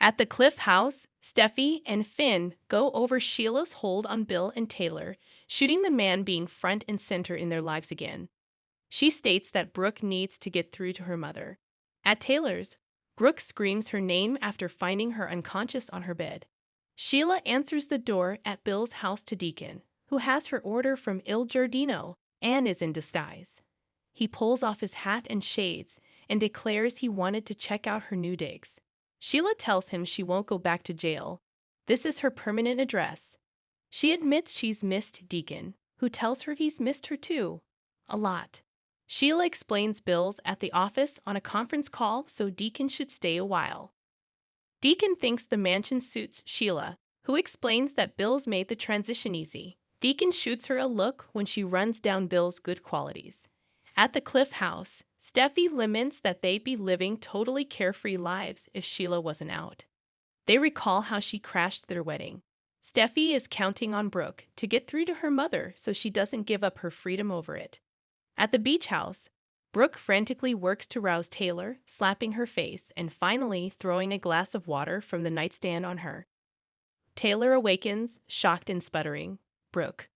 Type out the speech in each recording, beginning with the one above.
At the Cliff House, Steffi and Finn go over Sheila's hold on Bill and Taylor, shooting the man being front and center in their lives again. She states that Brooke needs to get through to her mother. At Taylor's, Brooke screams her name after finding her unconscious on her bed. Sheila answers the door at Bill's house to Deacon, who has her order from Il Giardino and is in disguise. He pulls off his hat and shades and declares he wanted to check out her new digs. Sheila tells him she won't go back to jail. This is her permanent address. She admits she's missed Deacon, who tells her he's missed her too. A lot. Sheila explains Bill's at the office on a conference call, so Deacon should stay a while. Deacon thinks the mansion suits Sheila, who explains that Bill's made the transition easy. Deacon shoots her a look when she runs down Bill's good qualities. At the Cliff House, Steffi laments that they'd be living totally carefree lives if Sheila wasn't out. They recall how she crashed their wedding. Steffi is counting on Brooke to get through to her mother so she doesn't give up her freedom over it. At the beach house, Brooke frantically works to rouse Taylor, slapping her face and finally throwing a glass of water from the nightstand on her. Taylor awakens, shocked and sputtering. Brooke,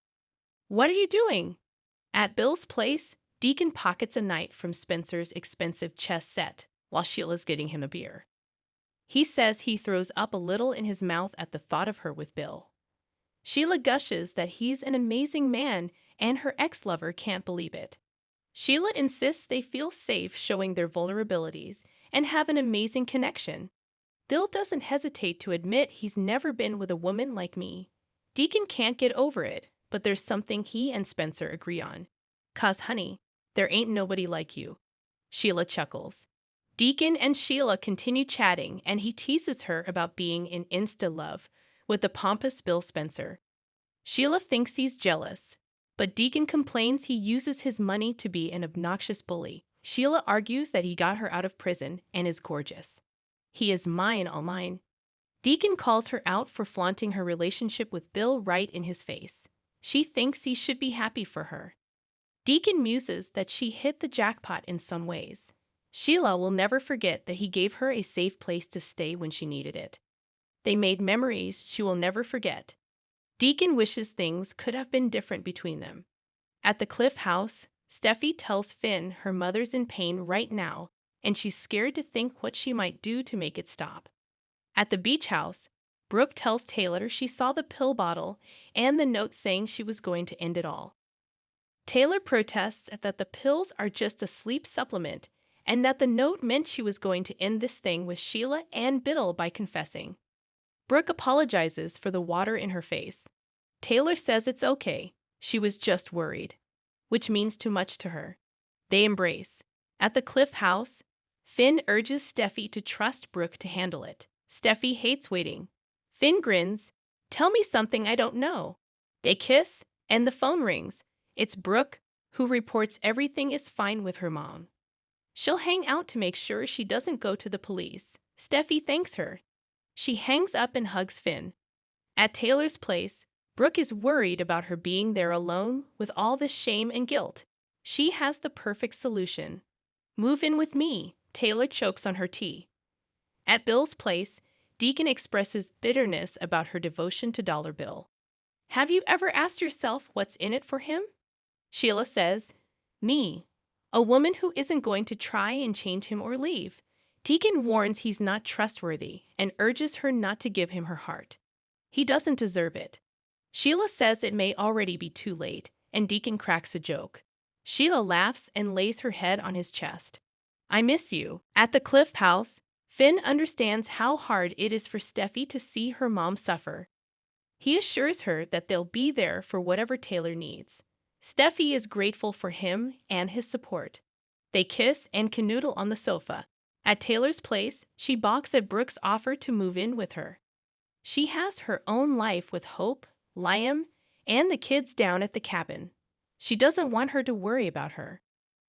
what are you doing? At Bill's place, Deacon pockets a knight from Spencer's expensive chess set while Sheila's getting him a beer. He says he throws up a little in his mouth at the thought of her with Bill. Sheila gushes that he's an amazing man and her ex-lover can't believe it. Sheila insists they feel safe showing their vulnerabilities and have an amazing connection. Bill doesn't hesitate to admit he's never been with a woman like me. Deacon can't get over it, but there's something he and Spencer agree on. 'Cause honey, there ain't nobody like you. Sheila chuckles. Deacon and Sheila continue chatting and he teases her about being in insta-love with the pompous Bill Spencer. Sheila thinks he's jealous, but Deacon complains he uses his money to be an obnoxious bully. Sheila argues that he got her out of prison and is gorgeous. He is mine, all mine. Deacon calls her out for flaunting her relationship with Bill right in his face. She thinks he should be happy for her. Deacon muses that she hit the jackpot in some ways. Sheila will never forget that he gave her a safe place to stay when she needed it. They made memories she will never forget. Deacon wishes things could have been different between them. At the Cliff House, Steffi tells Finn her mother's in pain right now, and she's scared to think what she might do to make it stop. At the beach house, Brooke tells Taylor she saw the pill bottle and the note saying she was going to end it all. Taylor protests that the pills are just a sleep supplement and that the note meant she was going to end this thing with Sheila and Biddle by confessing. Brooke apologizes for the water in her face. Taylor says it's okay, she was just worried, which means too much to her. They embrace. At the Cliff House, Finn urges Steffi to trust Brooke to handle it. Steffi hates waiting. Finn grins, "Tell me something I don't know." They kiss, and the phone rings. It's Brooke, who reports everything is fine with her mom. She'll hang out to make sure she doesn't go to the police. Steffi thanks her. She hangs up and hugs Finn. At Taylor's place, Brooke is worried about her being there alone with all this shame and guilt. She has the perfect solution. "Move in with me." Taylor chokes on her tea. At Bill's place, Deacon expresses bitterness about her devotion to Dollar Bill. "Have you ever asked yourself what's in it for him?" Sheila says, "Me. A woman who isn't going to try and change him or leave." Deacon warns he's not trustworthy and urges her not to give him her heart. He doesn't deserve it. Sheila says it may already be too late, and Deacon cracks a joke. Sheila laughs and lays her head on his chest. "I miss you." At the Cliff House, Finn understands how hard it is for Steffi to see her mom suffer. He assures her that they'll be there for whatever Taylor needs. Steffi is grateful for him and his support. They kiss and canoodle on the sofa. At Taylor's place, she balks at Brooke's offer to move in with her. She has her own life with Hope, Liam, and the kids down at the cabin. She doesn't want her to worry about her.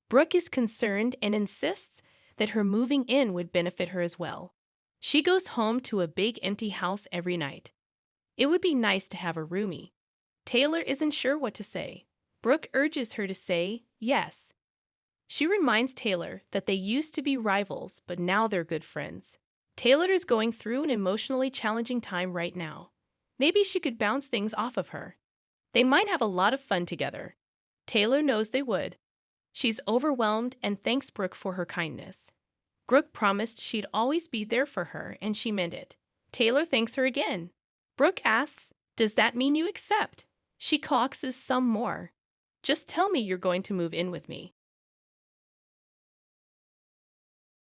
Brooke is concerned and insists that her moving in would benefit her as well. She goes home to a big empty house every night. It would be nice to have a roomie. Taylor isn't sure what to say. Brooke urges her to say yes. She reminds Taylor that they used to be rivals, but now they're good friends. Taylor is going through an emotionally challenging time right now. Maybe she could bounce things off of her. They might have a lot of fun together. Taylor knows they would. She's overwhelmed and thanks Brooke for her kindness. Brooke promised she'd always be there for her, and she meant it. Taylor thanks her again. Brooke asks, "Does that mean you accept?" She coaxes some more. "Just tell me you're going to move in with me."